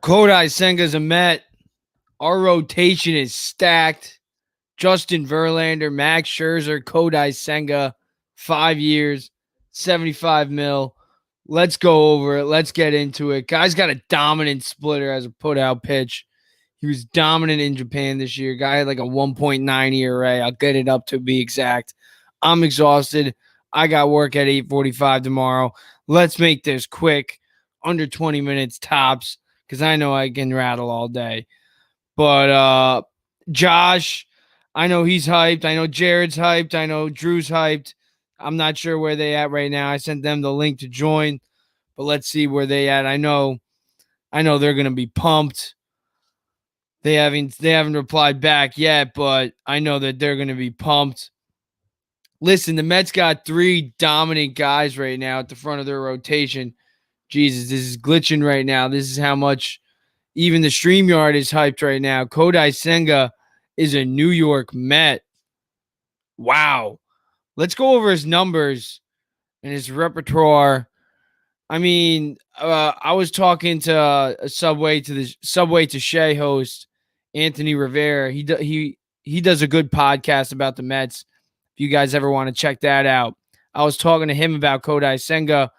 Kodai Senga's a Met. Our rotation is stacked. Justin Verlander, Max Scherzer, Kodai Senga, 5 years, 75 mil. Let's go over it. Let's get into it. Guy's got a dominant splitter as a put-out pitch. He was dominant in Japan this year. Guy had like a 1.9 ERA. I'll get it up to be exact. I'm exhausted. I got work at 8:45 tomorrow. Let's make this quick, under 20 minutes tops, because I know I can rattle all day. But Josh, I know he's hyped. I know Jared's hyped. I know Drew's hyped. I'm not sure where they at right now. I sent them the link to join, but let's see where they at. I know they're gonna be pumped. They haven't replied back yet, but I know that they're gonna be pumped. Listen, the Mets got 3 dominant guys right now at the front of their rotation. Jesus, this is glitching right now. This is how much even the StreamYard is hyped right now. Kodai Senga is a New York Met. Wow. Let's go over his numbers and his repertoire. I mean, I was talking to a Subway to Shea host, Anthony Rivera. He does a good podcast about the Mets. If you guys ever want to check that out. I was talking to him about Kodai Senga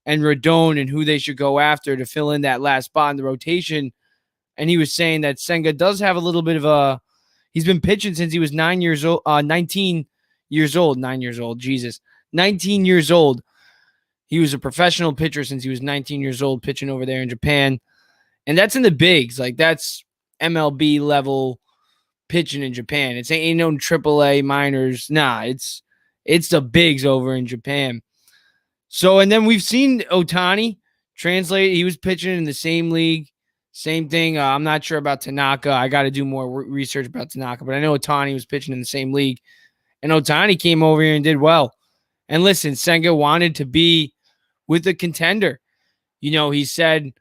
and Rodon and who they should go after to fill in that last spot in the rotation. And he was saying that Senga does have a little bit of he's been pitching since he was 19 years old. 19 years old. He was a professional pitcher since he was 19 years old, pitching over there in Japan. And that's in the bigs. Like, that's MLB level pitching in Japan. It's ain't no AAA minors. Nah, it's the bigs over in Japan. So, and then we've seen Ohtani translate. He was pitching in the same league. Same thing. I'm not sure about Tanaka. I got to do more research about Tanaka, but I know Ohtani was pitching in the same league. And Ohtani came over here and did well. And listen, Senga wanted to be with a contender. You know, he said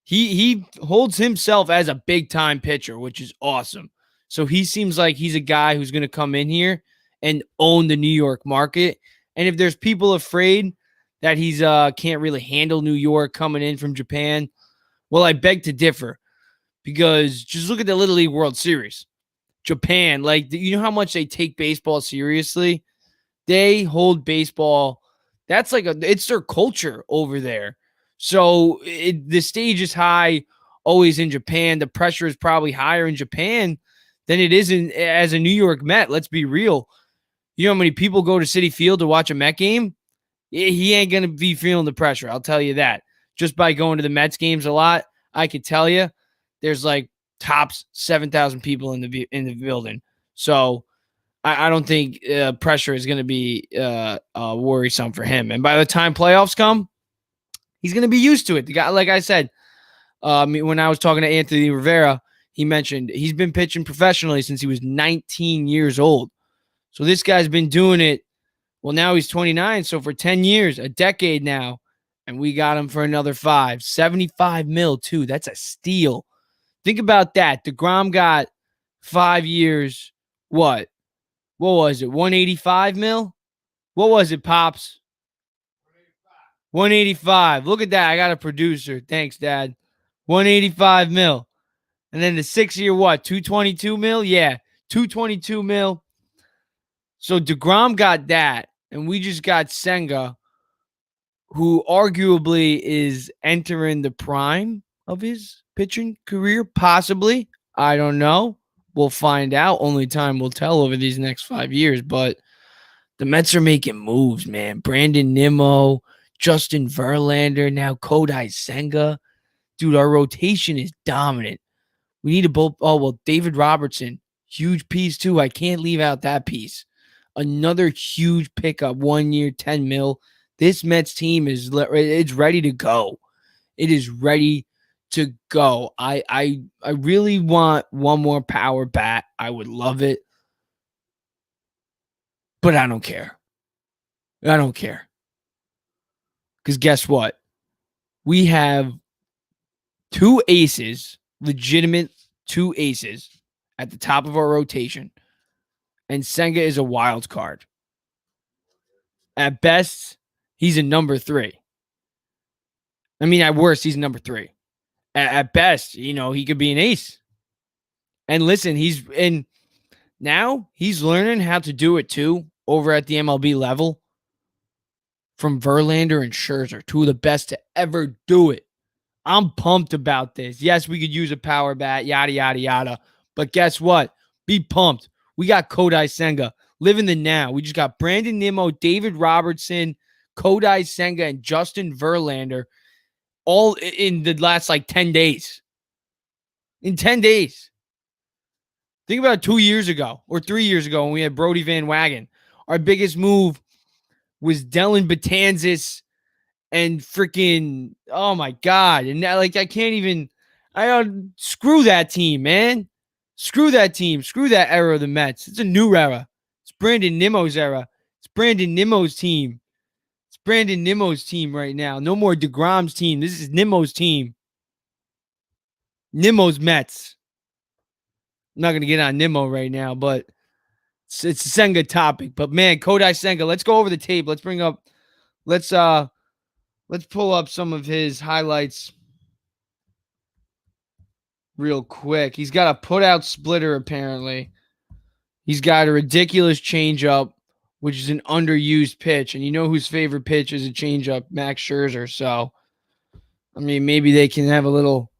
he holds himself as a big-time pitcher, which is awesome. So he seems like he's a guy who's going to come in here and own the New York market. And if there's people afraid that he's can't really handle New York coming in from Japan, well, I beg to differ, because just look at the Little League World Series. Japan, like, you know how much they take baseball seriously? They hold baseball. That's like it's their culture over there. So the stage is high always in Japan. The pressure is probably higher in Japan than it is as a New York Met. Let's be real. You know how many people go to Citi Field to watch a Met game? He ain't going to be feeling the pressure. I'll tell you that. Just by going to the Mets games a lot, I could tell you there's like tops 7,000 people in the building. So I don't think pressure is going to be worrisome for him. And by the time playoffs come, he's going to be used to it. The guy, like I said, when I was talking to Anthony Rivera, he mentioned he's been pitching professionally since he was 19 years old. So this guy's been doing it. Well, now he's 29. So for 10 years, a decade now, and we got him for another 75 mil too. That's a steal. Think about that. DeGrom got 5 years. What? What was it? 185 mil? What was it, Pops? 185. Look at that. I got a producer. Thanks, Dad. 185 mil. And then the 6 year, what? 222 mil? Yeah, 222 mil. So DeGrom got that. And we just got Senga, who arguably is entering the prime of his pitching career, possibly. I don't know. We'll find out. Only time will tell over these next 5 years. But the Mets are making moves, man. Brandon Nimmo, Justin Verlander, now Kodai Senga. Dude, our rotation is dominant. We need to both. Oh, well, David Robertson, huge piece too. I can't leave out that piece. Another huge pickup, 1 year, 10 mil. This Mets team it's ready to go. It is ready to go. I really want one more power bat. I would love it. But I don't care. I don't care. Because guess what? We have two aces, legitimate two aces at the top of our rotation. And Senga is a wild card. At best, he's a number 3. I mean, at worst, he's number 3. At best, he could be an ace. And listen, now he's learning how to do it too over at the MLB level from Verlander and Scherzer, two of the best to ever do it. I'm pumped about this. Yes, we could use a power bat, yada, yada, yada. But guess what? Be pumped. We got Kodai Senga. Live in the now. We just got Brandon Nimmo, David Robertson, Kodai Senga, and Justin Verlander all in the last 10 days. In 10 days. Think about 2 years ago or 3 years ago when we had Brody Van Wagen. Our biggest move was Dellin Betances and freaking, oh my God. And I can't even, screw that team, man. Screw that team. Screw that era of the Mets. It's a new era. It's Brandon Nimmo's era. It's Brandon Nimmo's team. It's Brandon Nimmo's team right now. No more DeGrom's team. This is Nimmo's team. Nimmo's Mets. I'm not going to get on Nimmo right now, but it's a Senga topic. But man, Kodai Senga, let's go over the tape. Let's pull up some of his highlights real quick. He's got a put-out splitter, apparently. He's got a ridiculous changeup, which is an underused pitch. And you know whose favorite pitch is a changeup? Max Scherzer. So, I mean, maybe they can have a little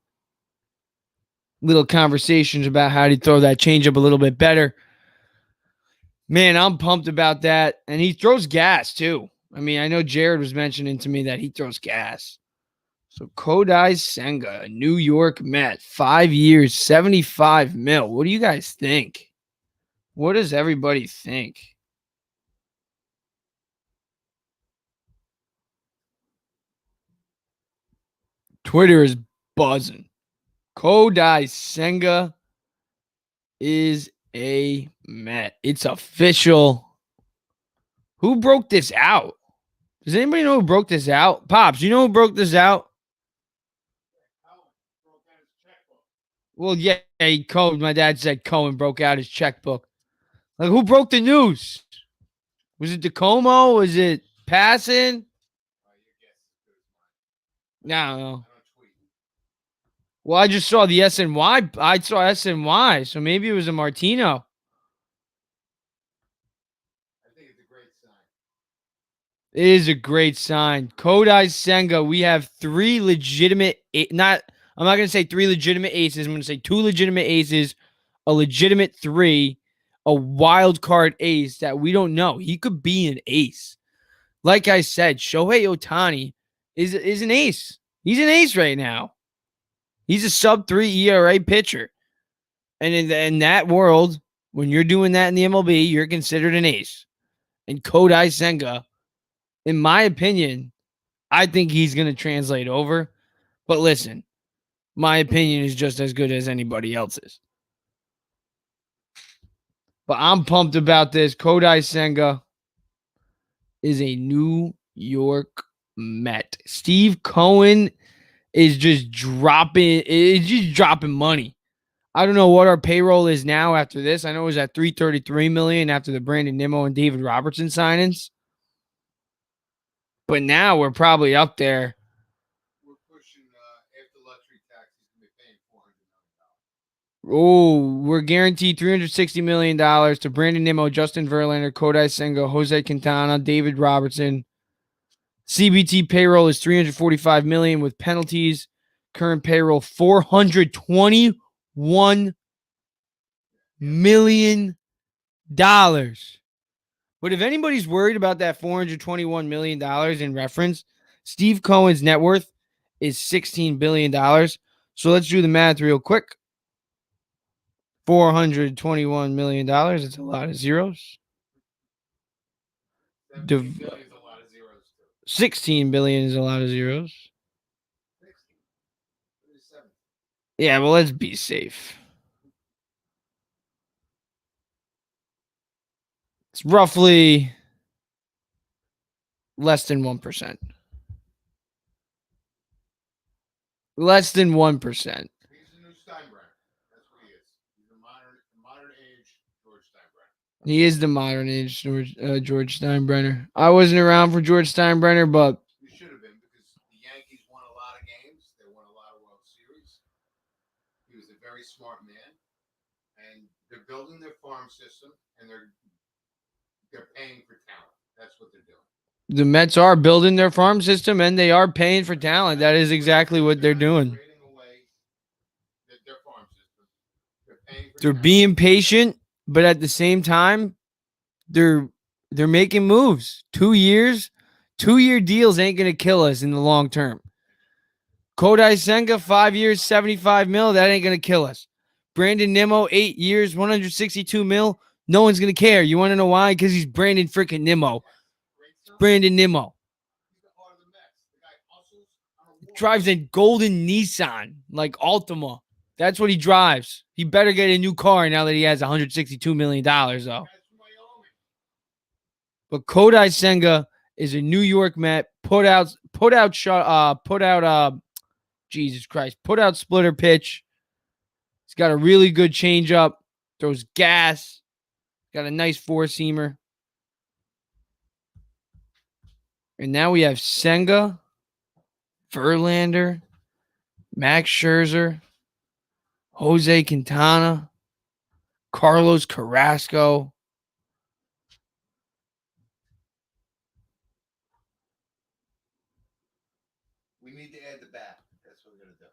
conversations about how to throw that changeup a little bit better. Man, I'm pumped about that. And he throws gas, too. I mean, I know Jared was mentioning to me that he throws gas. So Kodai Senga, New York Met, 5 years, 75 mil. What do you guys think? What does everybody think? Twitter is buzzing. Kodai Senga is a Met. It's official. Who broke this out? Does anybody know who broke this out? Pops, you know who broke this out? Well, yeah, Cohen. My dad said Cohen broke out his checkbook. Who broke the news? Was it DeComo? Was it Passan? No, I don't know. Well, I just saw the SNY. I saw SNY, so maybe it was a Martino. It is a great sign. Kodai Senga, we have three legitimate, I'm not going to say three legitimate aces. I'm going to say two legitimate aces, a legitimate 3, a wild card ace that we don't know. He could be an ace. Like I said, Shohei Ohtani is an ace. He's an ace right now. He's a sub-3 ERA pitcher. And in that world, when you're doing that in the MLB, you're considered an ace. And Kodai Senga, in my opinion, I think he's going to translate over. But listen, My opinion is just as good as anybody else's. But I'm pumped about this. Kodai Senga is a New York Met. Steve Cohen is just dropping money. I don't know what our payroll is now after this. I know it was at $333 million after the Brandon Nimmo and David Robertson signings. But now we're probably up there. We're pushing after luxury tax, he's going to be paying $400 million. Oh, we're guaranteed $360 million to Brandon Nimmo, Justin Verlander, Kodai Senga, Jose Quintana, David Robertson. CBT payroll is $345 million with penalties. Current payroll $421 million. But if anybody's worried about that $421 million in reference, Steve Cohen's net worth is $16 billion. So let's do the math real quick. $421 million. It's a lot of zeros. $16 billion is a lot of zeros, too. $16 billion is a lot of zeros. 37. Yeah, well, let's be safe. It's roughly less than 1%. Less than 1%. He's the new Steinbrenner. That's what he is. He's the modern age George Steinbrenner. He is the modern age George Steinbrenner. I wasn't around for George Steinbrenner, but you should have been because the Yankees won a lot of games. They won a lot of World Series. He was a very smart man, and they're building their farm system, and they're paying for talent. That's what they're doing. The Mets are building their farm system, and they are paying for talent. That is exactly what they're doing. They're being patient, but at the same time, they're making moves. 2 years, 2-year deals ain't gonna kill us in the long term. Kodai Senga, 5 years, $75 million. That ain't gonna kill us. Brandon Nimmo, 8 years, $162 million. No one's gonna care. You want to know why? Because he's Brandon freaking Nimmo. Brandon Nimmo drives a golden Nissan like Altima. That's what he drives. He better get a new car now that he has $162 million, though. But Kodai Senga is a New York Met. Put out splitter pitch. He's got a really good changeup. Throws gas. Got a nice four-seamer. And now we have Senga, Verlander, Max Scherzer, Jose Quintana, Carlos Carrasco. We need to add the bat. That's what we're going to do.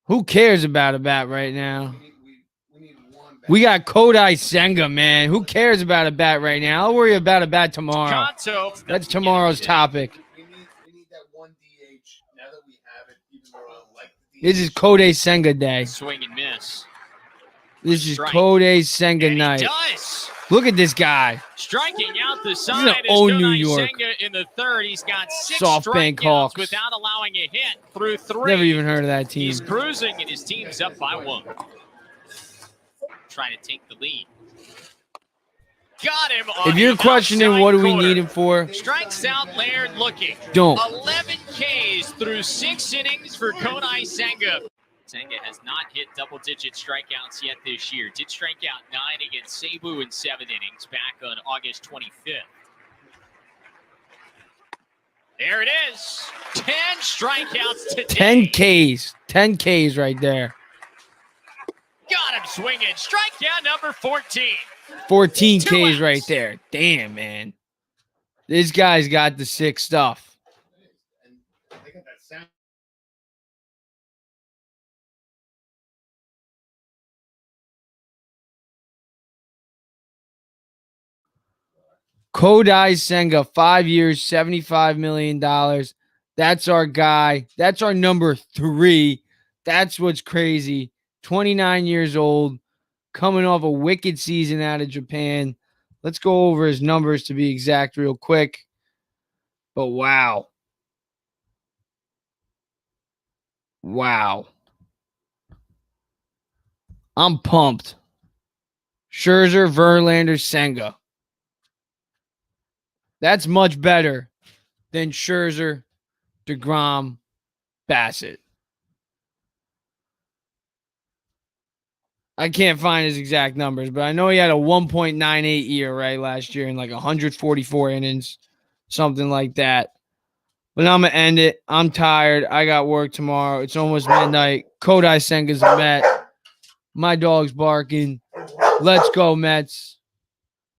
Who cares about a bat right now? We need one bat. We got Kodai Senga, man. Who cares about a bat right now? I'll worry about a bat tomorrow. That's tomorrow's topic. We need that one DH. Now that we have it, even though I like the DH. This is Kodai Senga day. Swing and miss. This is Kodai Senga night. Does. Look at this guy. Striking out the side is own New Kodai York. Senga in the third. He's got 6 SoftBank strikeouts Hawks. without allowing a hit through 3. Never even heard of that team. He's cruising, and his team's up by 1. Trying to take the lead. Got him on If you're the questioning outside what do we corner. need him for, Strikes out Laird looking. don't. 11 Ks through 6 innings for Kodai Senga. Senga has not hit double-digit strikeouts yet this year. Did strike out 9 against Cebu in 7 innings back on August 25th. There it is. 10 strikeouts today. 10 Ks. 10 Ks right there. Got him swinging. Strikeout number 14. 14 2 Ks outs. right there. Damn, man. This guy's got the sick stuff. And they got that sound. Kodai Senga, 5 years, $75 million. That's our guy. That's our number 3. That's what's crazy. 29 years old, coming off a wicked season out of Japan. Let's go over his numbers to be exact real quick. But wow. Wow. I'm pumped. Scherzer, Verlander, Senga. That's much better than Scherzer, DeGrom, Bassett. I can't find his exact numbers, but I know he had a 1.98 year, right, last year in like 144 innings, something like that. But I'm going to end it. I'm tired. I got work tomorrow. It's almost midnight. Kodai Senga's a Met. My dog's barking. Let's go, Mets.